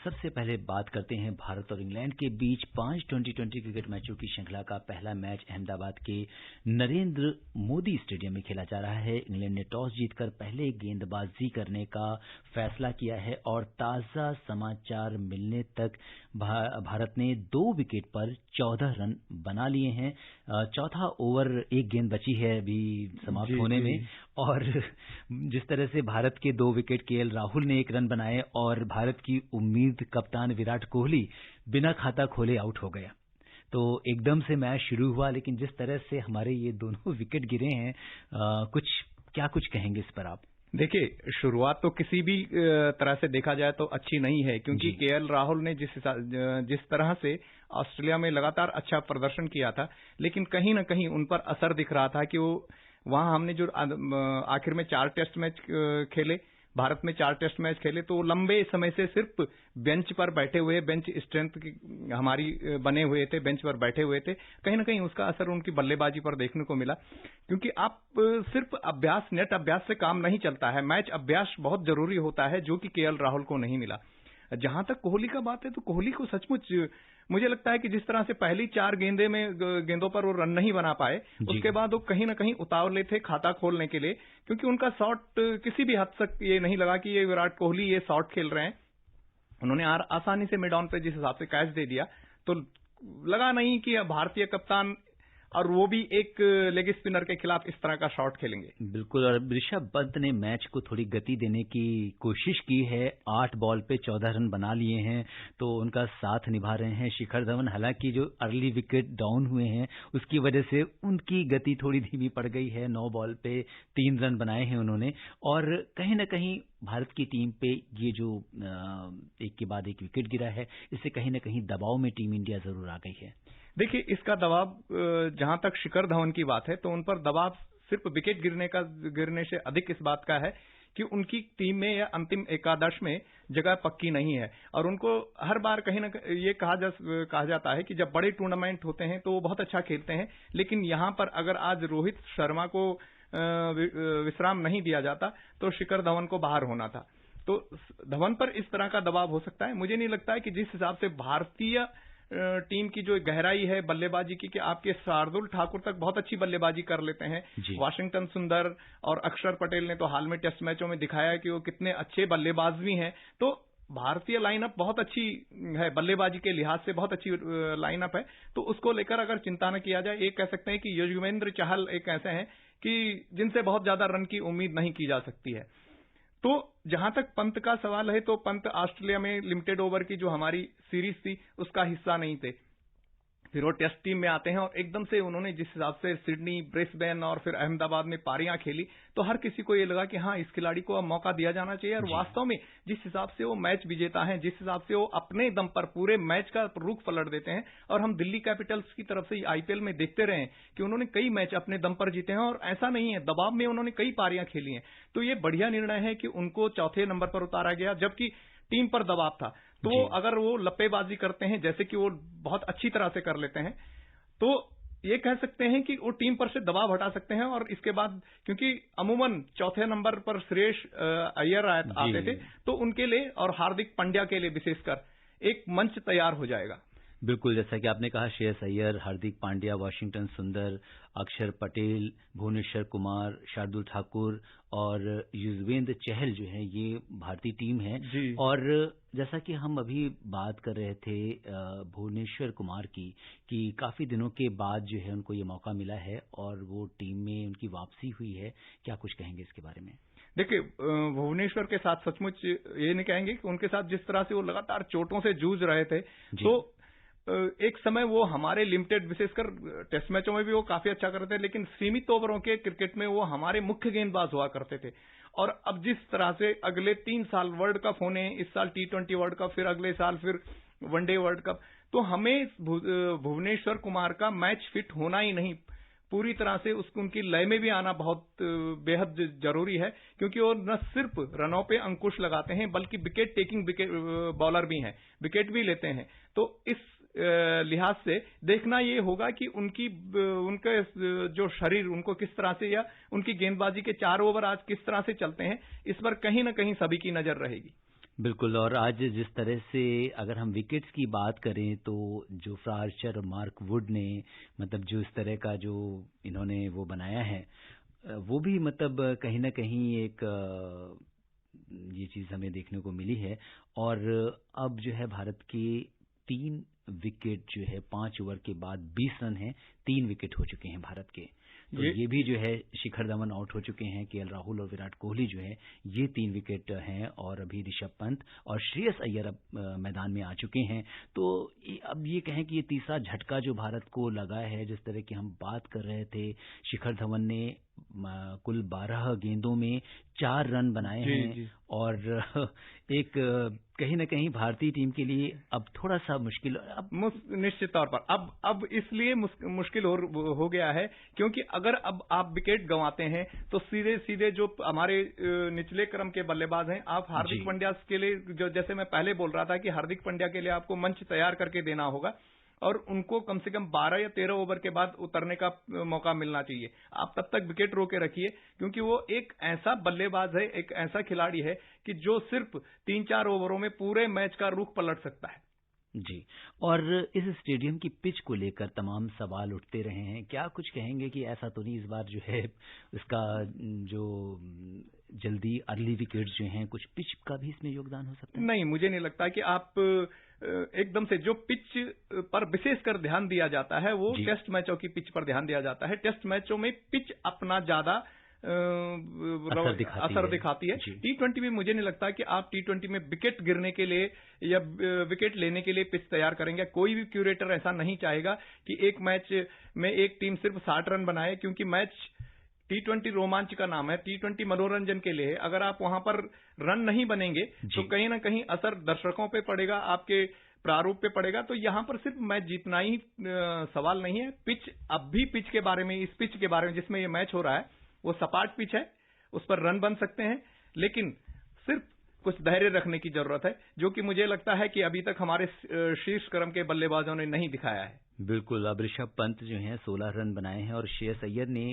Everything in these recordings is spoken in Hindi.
सबसे पहले बात करते हैं भारत और इंग्लैंड के बीच 5 टी20 क्रिकेट मैचों की श्रृंखला का पहला मैच अहमदाबाद के नरेंद्र मोदी स्टेडियम में खेला जा रहा है। इंग्लैंड ने टॉस जीतकर पहले गेंदबाजी करने का फैसला किया है और ताजा समाचार मिलने तक भारत ने 2 विकेट पर 14 रन बना लिए हैं। चौथा ओवर एक गेंद बची है अभी समाप्त होने में, और जिस तरह से भारत के 2 विकेट केएल राहुल ने 1 रन बनाए और भारत की उम्मीद कप्तान विराट कोहली बिना खाता खोले आउट हो गया, तो एकदम से मैच शुरू हुआ। लेकिन जिस तरह से हमारे ये दोनों विकेट गिरे हैं, कुछ कहेंगे इस पर आप? देखिए, शुरुआत तो किसी भी तरह से देखा जाए तो अच्छी नहीं है, क्योंकि केएल राहुल ने जिस तरह से ऑस्ट्रेलिया में लगातार अच्छा प्रदर्शन किया था, लेकिन कहीं न कहीं उन पर असर दिख रहा था कि वो वहां हमने जो आखिर में 4 टेस्ट मैच खेले, भारत में 4 टेस्ट मैच खेले, तो लंबे समय से सिर्फ बेंच पर बैठे हुए, बेंच स्ट्रेंथ हमारी बने हुए थे, बेंच पर बैठे हुए थे। कहीं ना कहीं उसका असर उनकी बल्लेबाजी पर देखने को मिला, क्योंकि आप सिर्फ अभ्यास, नेट अभ्यास से काम नहीं चलता है, मैच अभ्यास बहुत जरूरी होता है, जो कि केएल राहुल को नहीं मिला। जहां तक कोहली का बात है, तो कोहली को सचमुच मुझे लगता है कि जिस तरह से पहली 4 गेंदों पर वो रन नहीं बना पाए, उसके बाद वो कहीं ना कहीं उतावले थे खाता खोलने के लिए, क्योंकि उनका शॉट किसी भी हद तक ये नहीं लगा कि ये विराट कोहली ये शॉट खेल रहे हैं। उन्होंने आसानी से मिड ऑन पे जिस हिसाब से कैच दे दिया, तो लगा नहीं कि भारतीय कप्तान और वो भी एक लेग स्पिनर के खिलाफ इस तरह का शॉट खेलेंगे। बिल्कुल, और ऋषभ पंत ने मैच को थोड़ी गति देने की कोशिश की है। 8 बॉल पे 14 रन बना लिए हैं, तो उनका साथ निभा रहे हैं शिखर धवन। हालांकि जो अर्ली विकेट डाउन हुए हैं, उसकी वजह से उनकी गति थोड़ी धीमी पड़ गई है। 9 बॉल पे 3 रन बनाए हैं उन्होंने, और कहीं ना कहीं भारत की टीम पे ये जो एक के बाद एक विकेट गिरा है, इससे कहीं ना कहीं दबाव में टीम इंडिया जरूर आ गई है। देखिए, इसका दबाव, जहां तक शिखर धवन की बात है, तो उन पर दबाव सिर्फ विकेट गिरने से अधिक इस बात का है कि उनकी टीम में या अंतिम एकादश में जगह पक्की नहीं है, और उनको हर बार कहीं ना ये कहा जाता है कि जब बड़े टूर्नामेंट होते हैं तो वो बहुत अच्छा खेलते हैं, लेकिन यहां पर अगर आज रोहित शर्मा को विश्राम नहीं दिया जाता तो शिखर धवन को बाहर होना था। तो धवन पर इस तरह का दबाव हो सकता है। मुझे नहीं लगता है कि जिस हिसाब से भारतीय टीम की जो गहराई है बल्लेबाजी की, कि आपके शार्दुल ठाकुर तक बहुत अच्छी बल्लेबाजी कर लेते हैं, वाशिंगटन सुंदर और अक्षर पटेल ने तो हाल में टेस्ट मैचों में दिखाया कि वो कितने अच्छे बल्लेबाज भी हैं। तो भारतीय लाइनअप बहुत अच्छी है, बल्लेबाजी के लिहाज से बहुत अच्छी लाइनअप है, तो उसको लेकर अगर चिंता न किया जाए, एक कह सकते हैं कि युजवेंद्र चहल एक ऐसे हैं कि जिनसे बहुत ज्यादा रन की उम्मीद नहीं की जा सकती है। तो जहां तक पंत का सवाल है, तो पंत ऑस्ट्रेलिया में लिमिटेड ओवर की जो हमारी सीरीज थी उसका हिस्सा नहीं थे, फिर वो टेस्ट टीम में आते हैं, और एकदम से उन्होंने जिस हिसाब से सिडनी, ब्रिस्बेन और फिर अहमदाबाद में पारियां खेली, तो हर किसी को ये लगा कि हाँ, इस खिलाड़ी को अब मौका दिया जाना चाहिए। और वास्तव में जिस हिसाब से वो मैच विजेता हैं, जिस हिसाब से वो अपने दम पर पूरे मैच का रुख पलट देते हैं, और हम दिल्ली कैपिटल्स की तरफ से आईपीएल में देखते रहे कि उन्होंने कई मैच अपने दम पर जीते हैं, और ऐसा नहीं है, दबाव में उन्होंने कई पारियां खेली हैं। तो ये बढ़िया निर्णय है कि उनको चौथे नंबर पर उतारा गया, जबकि टीम पर दबाव था। तो अगर वो लप्पेबाजी करते हैं, जैसे कि वो बहुत अच्छी तरह से कर लेते हैं, तो ये कह सकते हैं कि वो टीम पर से दबाव हटा सकते हैं। और इसके बाद, क्योंकि अमूमन चौथे नंबर पर श्रेयस अय्यर आते थे, तो उनके लिए और हार्दिक पांड्या के लिए विशेषकर एक मंच तैयार हो जाएगा। बिल्कुल, जैसा कि आपने कहा, श्रेयस अय्यर, हार्दिक पांड्या, वाशिंगटन सुंदर, अक्षर पटेल, भुवनेश्वर कुमार, शार्दुल ठाकुर और युजवेंद्र चहल जो है, ये भारतीय टीम है। और जैसा कि हम अभी बात कर रहे थे भुवनेश्वर कुमार की, कि काफी दिनों के बाद जो है उनको ये मौका मिला है और वो टीम में उनकी वापसी हुई है, क्या कुछ कहेंगे इसके बारे में? देखिए, भुवनेश्वर के साथ सचमुच ये नहीं कहेंगे कि उनके साथ जिस तरह से वो लगातार चोटों से जूझ रहे थे, तो एक समय वो हमारे लिमिटेड, विशेषकर टेस्ट मैचों में भी वो काफी अच्छा करते थे, लेकिन सीमित ओवरों के क्रिकेट में वो हमारे मुख्य गेंदबाज हुआ करते थे। और अब जिस तरह से अगले 3 साल वर्ल्ड कप होने, इस साल टी20 वर्ल्ड कप, फिर अगले साल फिर वनडे वर्ल्ड कप, तो हमें भुवनेश्वर कुमार का मैच फिट होना ही नहीं, पूरी तरह से उनकी लय में भी आना बहुत बेहद जरूरी है, क्योंकि वो न सिर्फ रनों पे अंकुश लगाते हैं, बल्कि विकेट टेकिंग बॉलर भी हैं, विकेट भी लेते हैं। तो इस लिहाज से देखना ये होगा कि उनके जो शरीर, उनको किस तरह से, या उनकी गेंदबाजी के 4 ओवर आज किस तरह से चलते हैं, इस पर कहीं ना कहीं सभी की नजर रहेगी। बिल्कुल। और आज जिस तरह से अगर हम विकेट्स की बात करें तो जोफ्रा आर्चर और मार्क वुड ने मतलब जो इस तरह का जो इन्होंने वो बनाया है वो भी मतलब कहीं न कहीं एक ये चीज़ हमें देखने को मिली है। और अब जो है भारत के 3 विकेट जो है 5 ओवर के बाद 20 रन हैं, 3 विकेट हो चुके हैं भारत के। तो ये भी जो है शिखर धवन आउट हो चुके हैं, केएल राहुल और विराट कोहली जो है ये 3 विकेट हैं और अभी ऋषभ पंत और श्रेयस अय्यर अब मैदान में आ चुके हैं। तो अब ये कहें कि ये तीसरा झटका जो भारत को लगा है, जिस तरह की हम बात कर रहे थे, शिखर धवन ने कुल 12 गेंदों में 4 रन बनाए हैं और एक कहीं न कहीं भारतीय टीम के लिए अब थोड़ा सा मुश्किल अब निश्चित तौर पर अब इसलिए मुश्किल हो गया है क्योंकि अगर अब आप विकेट गंवाते हैं तो सीधे सीधे जो हमारे निचले क्रम के बल्लेबाज हैं, आप हार्दिक पांड्या के लिए जो जैसे मैं पहले बोल रहा था कि हार्दिक पांड्या के लिए आपको मंच तैयार करके देना होगा और उनको कम से कम 12 या 13 ओवर के बाद उतरने का मौका मिलना चाहिए। आप तब तक विकेट रोके रखिए क्योंकि वो एक ऐसा बल्लेबाज है, एक ऐसा खिलाड़ी है कि जो सिर्फ 3-4 ओवरों में पूरे मैच का रुख पलट सकता है। जी। और इस स्टेडियम की पिच को लेकर तमाम सवाल उठते रहे हैं। क्या कुछ कहेंगे कि ऐसा तो नहीं इस बार जो है इसका जो जल्दी अर्ली विकेट्स जो हैं, कुछ पिच का भी इसमें योगदान हो सकता है? नहीं, मुझे नहीं लगता कि आप एकदम से जो पिच पर विशेषकर ध्यान दिया जाता है वो टेस्ट मैचों की पिच पर ध्यान दिया जाता है। टेस्ट मैचों में पिच अपना ज्यादा असर दिखाती है। T20 में मुझे नहीं लगता कि आप T20 में विकेट गिरने के लिए या विकेट लेने के लिए पिच तैयार करेंगे। कोई भी क्यूरेटर ऐसा नहीं चाहेगा कि एक मैच में एक टीम सिर्फ 60 रन बनाए, क्योंकि मैच T20 रोमांच का नाम है, T20 मनोरंजन के लिए। अगर आप वहां पर रन नहीं बनेंगे तो कहीं ना कहीं असर दर्शकों पे पड़ेगा, आपके प्रारूप पे पड़ेगा। तो यहां पर सिर्फ मैच जीतना ही सवाल नहीं है। पिच, अब भी पिच के बारे में, इस पिच के बारे में जिसमें ये मैच हो रहा है वो सपाट पिच है, उस पर रन बन सकते हैं, लेकिन सिर्फ कुछ धैर्य रखने की जरूरत है, जो कि मुझे लगता है कि अभी तक हमारे शीर्ष क्रम के बल्लेबाजों ने नहीं दिखाया है। बिल्कुल। अब ऋषभ पंत जो हैं 16 रन बनाए हैं और श्रेयस अय्यर ने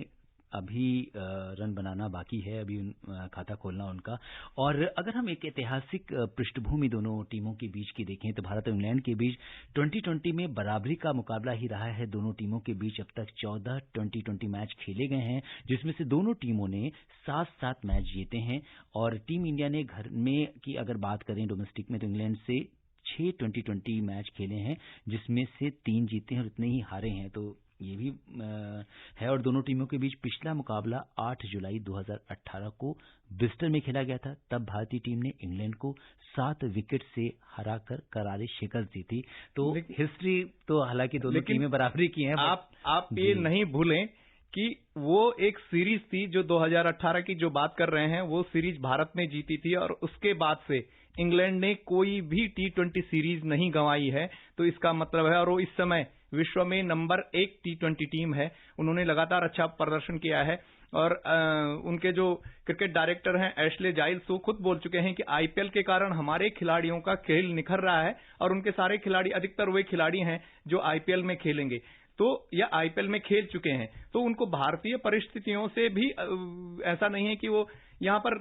अभी रन बनाना बाकी है, अभी खाता खोलना उनका। और अगर हम एक ऐतिहासिक पृष्ठभूमि दोनों टीमों के बीच की देखें तो भारत और इंग्लैंड के बीच 2020 में बराबरी का मुकाबला ही रहा है। दोनों टीमों के बीच अब तक 14 2020 मैच खेले गए हैं, जिसमें से दोनों टीमों ने 7-7 मैच जीते हैं। और टीम इंडिया ने घर में की अगर बात करें डोमेस्टिक में तो इंग्लैंड से 6 2020 मैच खेले हैं, जिसमें से 3 जीते हैं और इतने ही हारे हैं। तो ये भी है। और दोनों टीमों के बीच पिछला मुकाबला 8 जुलाई 2018 को ब्रिस्टल में खेला गया था। तब भारतीय टीम ने इंग्लैंड को 7 विकेट से हराकर करारी शिकस्त दी थी। तो हिस्ट्री तो हालांकि दोनों टीमें बराबरी की हैं। आप ये नहीं भूलें कि वो एक सीरीज थी जो 2018 की जो बात कर रहे हैं, वो सीरीज भारत ने जीती थी और उसके बाद से इंग्लैंड ने कोई भी T20 सीरीज नहीं गंवाई है। तो इसका मतलब है, और वो इस समय विश्व में नंबर 1 T20 टीम है। उन्होंने लगातार अच्छा प्रदर्शन किया है और उनके जो क्रिकेट डायरेक्टर हैं एशले जाइल्स, वो खुद बोल चुके हैं कि आईपीएल के कारण हमारे खिलाड़ियों का खेल निखर रहा है और उनके सारे खिलाड़ी, अधिकतर वे खिलाड़ी हैं जो आईपीएल में खेलेंगे तो या आईपीएल में खेल चुके हैं। तो उनको भारतीय परिस्थितियों से भी ऐसा नहीं है कि वो यहाँ पर,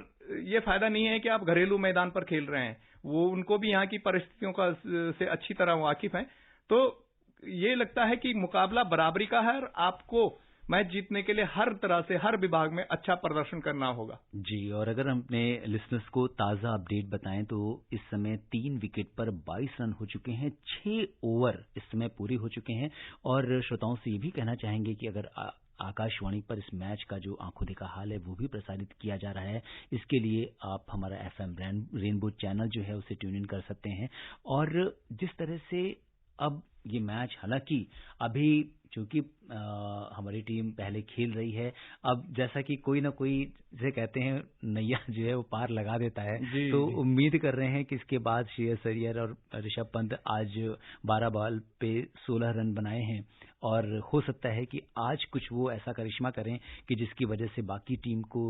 ये फायदा नहीं है कि आप घरेलू मैदान पर खेल रहे हैं, वो उनको भी यहाँ की परिस्थितियों का से अच्छी तरह वाकिफ हैं। तो ये लगता है कि मुकाबला बराबरी का है और आपको मैच जीतने के लिए हर तरह से, हर विभाग में अच्छा प्रदर्शन करना होगा। जी। और अगर हम अपने लिसनर्स को ताज़ा अपडेट बताएं तो इस समय 3 विकेट पर 22 रन हो चुके हैं, 6 ओवर इस समय पूरे हो चुके हैं। और श्रोताओं से ये भी कहना चाहेंगे कि अगर आकाशवाणी पर इस मैच का जो आंखों देखा हाल है वो भी प्रसारित किया जा रहा है। इसके लिए आप हमारा FM रेनबो चैनल जो है उसे ट्यून इन कर सकते हैं। और जिस तरह से अब ये मैच, हालांकि अभी चूंकि हमारी टीम पहले खेल रही है, अब जैसा कि कोई ना कोई जैसे कहते हैं नैया जो है वो पार लगा देता है, तो उम्मीद कर रहे हैं कि इसके बाद श्रेयस अय्यर और ऋषभ पंत आज 12 बॉल पे 16 रन बनाए हैं और हो सकता है कि आज कुछ वो ऐसा करिश्मा करें कि जिसकी वजह से बाकी टीम को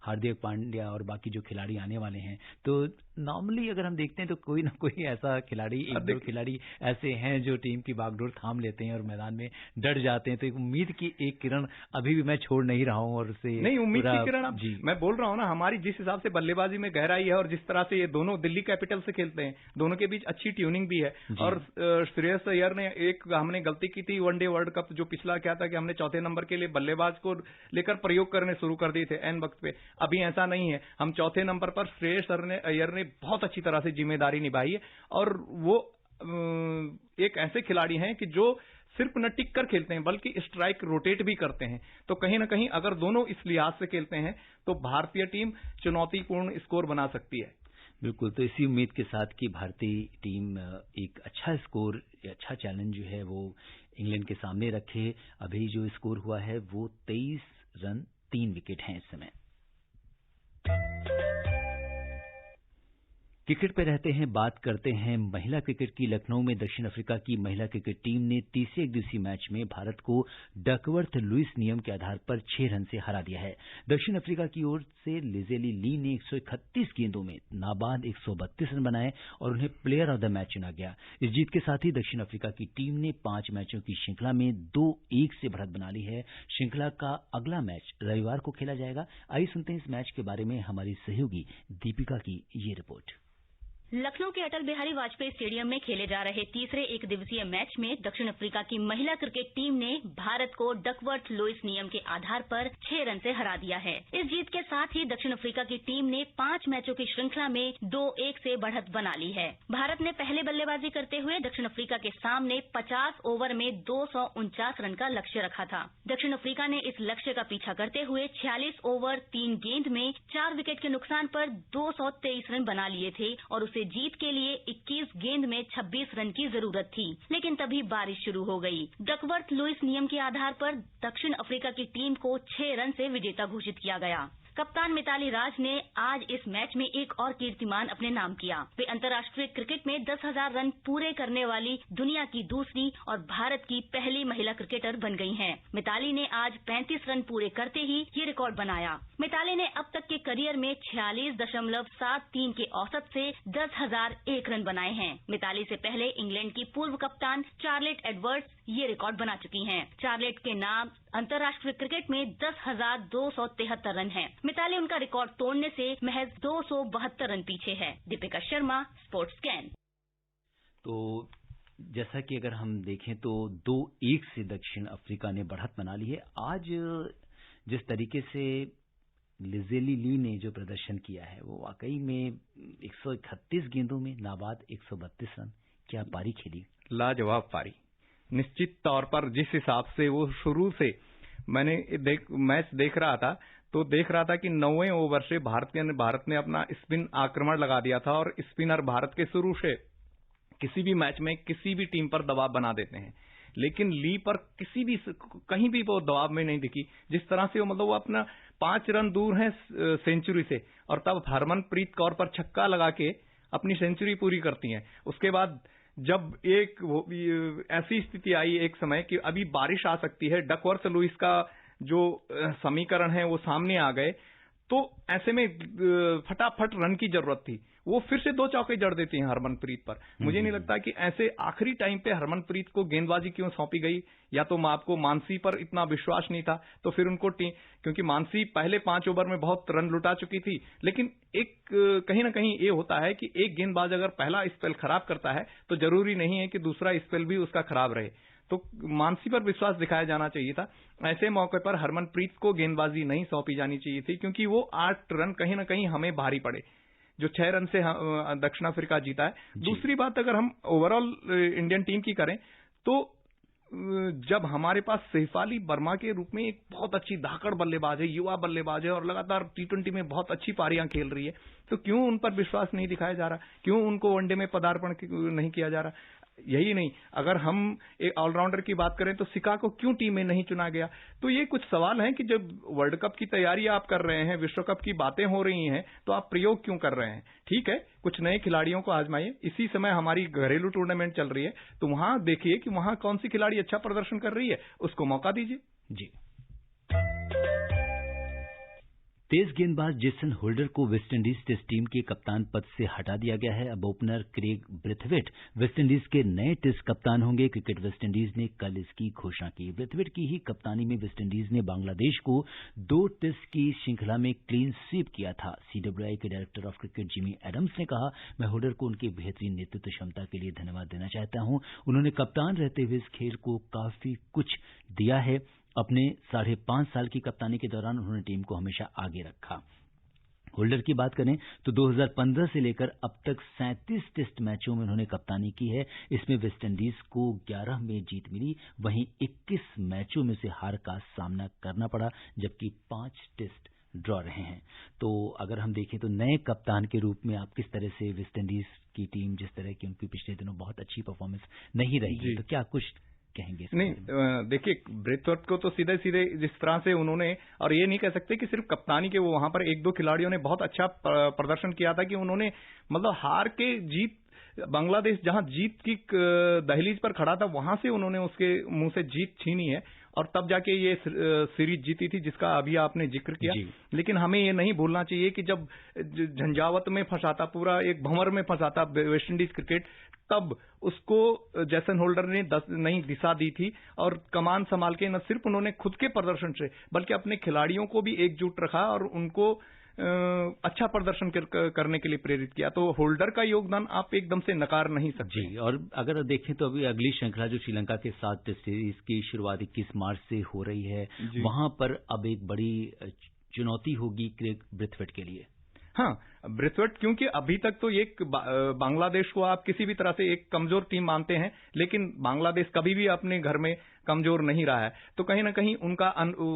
हार्दिक पांड्या और बाकी जो खिलाड़ी आने वाले हैं, तो नॉर्मली अगर हम देखते हैं तो कोई ना कोई ऐसा खिलाड़ी, एक दो खिलाड़ी ऐसे हैं जो टीम की बागडोर थाम लेते हैं और मैदान में डट जाते हैं। तो एक उम्मीद की एक किरण अभी भी मैं छोड़ नहीं रहा हूं और उससे नहीं, उम्मीद की किरण जी मैं बोल रहा हूं ना, हमारी जिस हिसाब से बल्लेबाजी में गहराई है और जिस तरह से ये दोनों दिल्ली कैपिटल से खेलते हैं, दोनों के बीच अच्छी ट्यूनिंग भी है। और श्रेयस अय्यर ने एक हमने गलती की थी वनडे वर्ल्ड कप जो पिछला क्या था कि हमने चौथे नंबर के लिए बल्लेबाज को लेकर प्रयोग करने शुरू कर दिए थे एन वक्त पे। अभी ऐसा नहीं है, हम चौथे नंबर पर श्रेयस अय्यर ने बहुत अच्छी तरह से जिम्मेदारी निभाई है और वो एक ऐसे खिलाड़ी हैं कि जो सिर्फ न टिक कर खेलते हैं बल्कि स्ट्राइक रोटेट भी करते हैं। तो कहीं ना कहीं अगर दोनों इस लिहाज से खेलते हैं तो भारतीय टीम चुनौतीपूर्ण स्कोर बना सकती है। बिल्कुल, तो इसी उम्मीद के साथ कि भारतीय टीम एक अच्छा स्कोर, अच्छा चैलेंज जो है वो इंग्लैंड के सामने रखे। अभी जो स्कोर हुआ है वो 23 रन 3 विकेट हैं इस समय। क्रिकेट पे रहते हैं, बात करते हैं महिला क्रिकेट की। लखनऊ में दक्षिण अफ्रीका की महिला क्रिकेट टीम ने तीसरे एक दिवसीय मैच में भारत को डकवर्थ लुईस नियम के आधार पर 6 रन से हरा दिया है। दक्षिण अफ्रीका की ओर से लिजेली ली ने 131 गेंदों में नाबाद 132 रन बनाए और उन्हें प्लेयर ऑफ द मैच चुना गया। इस जीत के साथ ही दक्षिण अफ्रीका की टीम ने 5 मैचों की श्रृंखला में 2-1 से बढ़त बना ली है। श्रृंखला का अगला मैच रविवार को खेला जाएगा। आइए सुनते हैं इस मैच के बारे में हमारी सहयोगी दीपिका की ये रिपोर्ट। लखनऊ के अटल बिहारी वाजपेयी स्टेडियम में खेले जा रहे तीसरे एक दिवसीय मैच में दक्षिण अफ्रीका की महिला क्रिकेट टीम ने भारत को डकवर्थ लुईस नियम के आधार पर 6 रन से हरा दिया है। इस जीत के साथ ही दक्षिण अफ्रीका की टीम ने 5 मैचों की श्रृंखला में 2-1 से बढ़त बना ली है। भारत ने पहले बल्लेबाजी करते हुए दक्षिण अफ्रीका के सामने 50 ओवर में 249 रन का लक्ष्य रखा था। दक्षिण अफ्रीका ने इस लक्ष्य का पीछा करते हुए 46 ओवर 3 गेंद में 4 विकेट के नुकसान पर 223 रन बना लिए थे और उसे जीत के लिए 21 गेंद में 26 रन की जरूरत थी। लेकिन तभी बारिश शुरू हो गई। डकवर्थ लुईस नियम के आधार पर दक्षिण अफ्रीका की टीम को 6 रन से विजेता घोषित किया गया। कप्तान मिताली राज ने आज इस मैच में एक और कीर्तिमान अपने नाम किया। वे अंतर्राष्ट्रीय क्रिकेट में 10,000 रन पूरे करने वाली दुनिया की दूसरी और भारत की पहली महिला क्रिकेटर बन गई हैं। मिताली ने आज 35 रन पूरे करते ही ये रिकॉर्ड बनाया। मिताली ने अब तक के करियर में 46.73 के औसत से 10,001 रन बनाए हैं। मिताली से पहले इंग्लैंड की पूर्व कप्तान चार्लेट एडवर्ड्स ये रिकॉर्ड बना चुकी हैं। चार्लेट के नाम अंतर्राष्ट्रीय क्रिकेट में 10,273 रन हैं। मिताली उनका रिकॉर्ड तोड़ने से महज 272 रन पीछे है। Deepika Sharma, sports scan. तो जैसा कि अगर हम देखें तो 2-1 से दक्षिण अफ्रीका ने बढ़त बना ली है। आज जिस तरीके से लिजेली ली ने जो प्रदर्शन किया है वो वाकई में 131 गेंदों में नाबाद 132 रन, क्या पारी खेली, लाजवाब पारी। निश्चित तौर पर जिस हिसाब से वो शुरू से मैंने मैच देख रहा था तो देख रहा था कि 9वें ओवर से भारत ने अपना स्पिन आक्रमण लगा दिया था और स्पिनर भारत के शुरू से किसी भी मैच में किसी भी टीम पर दबाव बना देते हैं। लेकिन ली पर कहीं भी वो दबाव में नहीं दिखी। जिस तरह से वो अपना 5 रन दूर है सेंचुरी से और तब हरमनप्रीत कौर पर छक्का लगा के अपनी सेंचुरी पूरी करती हैं। उसके बाद जब एक ऐसी स्थिति आई एक समय कि अभी बारिश आ सकती है, डकवर्थ लुईस का जो समीकरण है वो सामने आ गए, तो ऐसे में फटाफट रन की जरूरत थी। वो फिर से 2 चौके जड़ देती हैं हरमनप्रीत पर। मुझे नहीं लगता कि ऐसे आखिरी टाइम पे हरमनप्रीत को गेंदबाजी क्यों सौंपी गई, या तो आपको मानसी पर इतना विश्वास नहीं था तो फिर उनको क्योंकि मानसी पहले 5 ओवर में बहुत रन लुटा चुकी थी। लेकिन एक कहीं ना कहीं ये होता है कि एक गेंदबाज अगर पहला स्पेल खराब करता है तो जरूरी नहीं है कि दूसरा स्पेल भी उसका खराब रहे। तो मानसी पर विश्वास दिखाया जाना चाहिए था। ऐसे मौके पर हरमनप्रीत को गेंदबाजी नहीं सौंपी जानी चाहिए थी, क्योंकि वो 8 रन कहीं ना कहीं हमें भारी पड़े, जो 6 रन से दक्षिण अफ्रीका जीता है। दूसरी बात अगर हम ओवरऑल इंडियन टीम की करें तो जब हमारे पास सैफाली वर्मा के रूप में एक बहुत अच्छी धाकड़ बल्लेबाज है, युवा बल्लेबाज है और लगातार T20 में बहुत अच्छी पारियां खेल रही है, तो क्यों उन पर विश्वास नहीं दिखाया जा रहा, क्यों उनको वनडे में पदार्पण नहीं किया जा रहा। यही नहीं, अगर हम एक ऑलराउंडर की बात करें तो सिका को क्यों टीम में नहीं चुना गया। तो ये कुछ सवाल हैं कि जब वर्ल्ड कप की तैयारी आप कर रहे हैं, विश्व कप की बातें हो रही हैं, तो आप प्रयोग क्यों कर रहे हैं। ठीक है, कुछ नए खिलाड़ियों को आजमाइए। इसी समय हमारी घरेलू टूर्नामेंट चल रही है, तो वहां देखिए कि वहां कौन सी खिलाड़ी अच्छा प्रदर्शन कर रही है, उसको मौका दीजिए। जी। टेस्ट गेंदबाज जेसन होल्डर को वेस्टइंडीज टेस्ट टीम के कप्तान पद से हटा दिया गया है। अब ओपनर क्रेग ब्रेथवेट वेस्टइंडीज के नए टेस्ट कप्तान होंगे। क्रिकेट वेस्टइंडीज ने कल इसकी घोषणा की। ब्रेथवेट की ही कप्तानी में वेस्टइंडीज ने बांग्लादेश को 2 टेस्ट की श्रृंखला में क्लीन स्वीप किया था। CWI के director of cricket Jimmy Adams ने कहा, मैं होल्डर को उनके बेहतरीन नेतृत्व क्षमता के लिए धन्यवाद देना चाहता हूं। उन्होंने कप्तान रहते हुए इस खेल को काफी कुछ दिया है। अपने 5.5 साल की कप्तानी के दौरान उन्होंने टीम को हमेशा आगे रखा। होल्डर की बात करें तो 2015 से लेकर अब तक 37 टेस्ट मैचों में उन्होंने कप्तानी की है। इसमें वेस्टइंडीज को 11 में जीत मिली, वहीं 21 मैचों में से हार का सामना करना पड़ा, जबकि 5 टेस्ट ड्रॉ रहे हैं। तो अगर हम देखें तो नए कप्तान के रूप में आप किस तरह से वेस्टइंडीज की टीम, जिस तरह की उनकी पिछले दिनों बहुत अच्छी परफॉर्मेंस नहीं रही, तो क्या कुछ कहेंगे? नहीं, देखिए ब्रेथवेट को तो सीधे सीधे जिस तरह से उन्होंने, और ये नहीं कह सकते कि सिर्फ कप्तानी के, वो वहां पर 1-2 खिलाड़ियों ने बहुत अच्छा प्रदर्शन किया था कि उन्होंने मतलब हार के जीत, बांग्लादेश जहां जीत की दहलीज पर खड़ा था वहां से उन्होंने उसके मुंह से जीत छीनी है और तब जाके ये सीरीज जीती थी जिसका अभी आपने जिक्र किया। लेकिन हमें ये नहीं भूलना चाहिए कि जब झंझावत में फंसाता, पूरा एक भंवर में फंसाता वेस्टइंडीज क्रिकेट, तब उसको जेसन होल्डर ने नई दिशा दी थी और कमान संभाल के न सिर्फ उन्होंने खुद के प्रदर्शन से बल्कि अपने खिलाड़ियों को भी एकजुट रखा और उनको अच्छा प्रदर्शन करने के लिए प्रेरित किया। तो होल्डर का योगदान आप एकदम से नकार नहीं सकते। जी, और अगर देखें तो अभी अगली श्रृंखला जो श्रीलंका के साथ टेस्ट सीरीज की शुरुआत 21 मार्च से हो रही है, वहां पर अब एक बड़ी चुनौती होगी क्रेग ब्रेथवेट के लिए। हाँ, ब्रेथवेट, क्योंकि अभी तक तो एक बांग्लादेश को आप किसी भी तरह से एक कमजोर टीम मानते हैं, लेकिन बांग्लादेश कभी भी अपने घर में कमजोर नहीं रहा है, तो कहीं ना कहीं उनका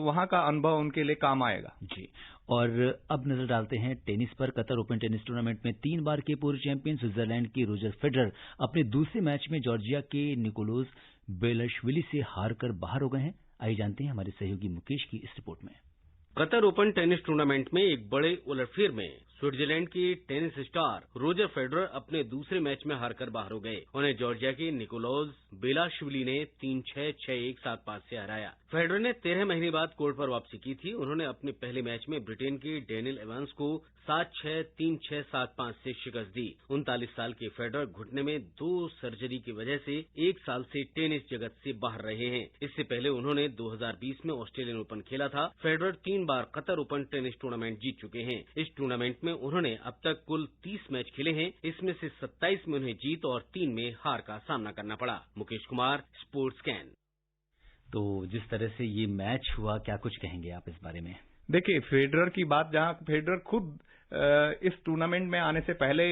वहां का अनुभव उनके लिए काम आएगा। जी, और अब नजर डालते हैं टेनिस पर। कतर ओपन टेनिस टूर्नामेंट में 3 बार के पूर्व चैंपियन स्विट्जरलैंड के रोजर फेडरर अपने दूसरे मैच में जॉर्जिया के निकोलोस बेलाशविली से हारकर बाहर हो गए हैं। आइए जानते हैं हमारे सहयोगी मुकेश की इस रिपोर्ट में। कतर ओपन टेनिस टूर्नामेंट में एक बड़े उलटफेर में स्विट्जरलैंड के टेनिस स्टार रोजर फेडरर अपने दूसरे मैच में हारकर बाहर हो गए। उन्हें जॉर्जिया के निकोलोस बेलाशविली ने 3-6, 6-1, 7-5 से हराया। फेडरर ने 13 महीने बाद कोर्ट पर वापसी की थी। उन्होंने अपने पहले मैच में ब्रिटेन के डेनियल एवंस को 7-6, 3-6, 7-5 से शिकस्त दी। 39 साल के फेडरर घुटने में 2 सर्जरी की वजह से 1 साल से टेनिस जगत से बाहर रहे हैं। इससे पहले उन्होंने 2020 में ऑस्ट्रेलियन ओपन खेला था। फेडरर 3 बार कतर ओपन टेनिस टूर्नामेंट जीत चुके हैं। इस टूर्नामेंट में उन्होंने अब तक कुल 30 मैच खेले हैं। इसमें से 27 में उन्हें जीत और 3 में हार का सामना करना पड़ा। Mukesh Kumar, sports can. तो जिस तरह से ये मैच हुआ, क्या कुछ कहेंगे आप इस बारे में? देखिए, फेडरर की बात, जहां फेडरर खुद इस टूर्नामेंट में आने से पहले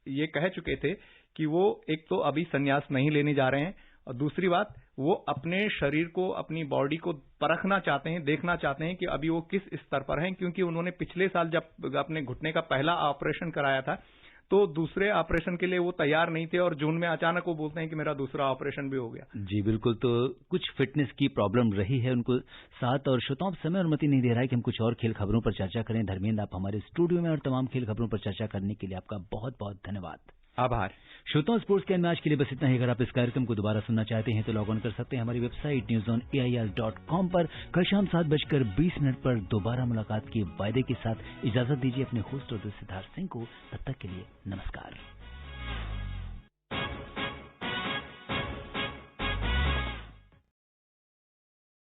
ये कह चुके थे कि वो एक तो अभी संन्यास नहीं लेने जा रहे हैं, और दूसरी बात, वो अपने शरीर को, अपनी बॉडी को परखना चाहते हैं, देखना चाहते हैं कि अभी वो किस स्तर पर हैं, क्योंकि उन्होंने पिछले साल जब अपने घुटने का पहला ऑपरेशन कराया था तो दूसरे ऑपरेशन के लिए वो तैयार नहीं थे और जून में अचानक वो बोलते हैं कि मेरा दूसरा ऑपरेशन भी हो गया। जी बिल्कुल, तो कुछ फिटनेस की प्रॉब्लम रही है उनको साथ, और श्रोताओं समय अनुमति नहीं दे रहा है कि हम कुछ और खेल खबरों पर चर्चा करें। धर्मेंद्र, आप हमारे स्टूडियो में और तमाम खेल खबरों पर चर्चा करने के लिए आपका बहुत बहुत धन्यवाद। आभार। श्रोताओं, स्पोर्ट्स कैन में आज के लिए बस इतना ही। अगर आप इस कार्यक्रम को दोबारा सुनना चाहते हैं तो लॉग ऑन कर सकते हैं हमारी वेबसाइट newsonair.com पर। कल शाम 7:20 पर दोबारा मुलाकात के वायदे के साथ इजाजत दीजिए अपने होस्ट और सिद्धार्थ सिंह को। तब तक के लिए नमस्कार।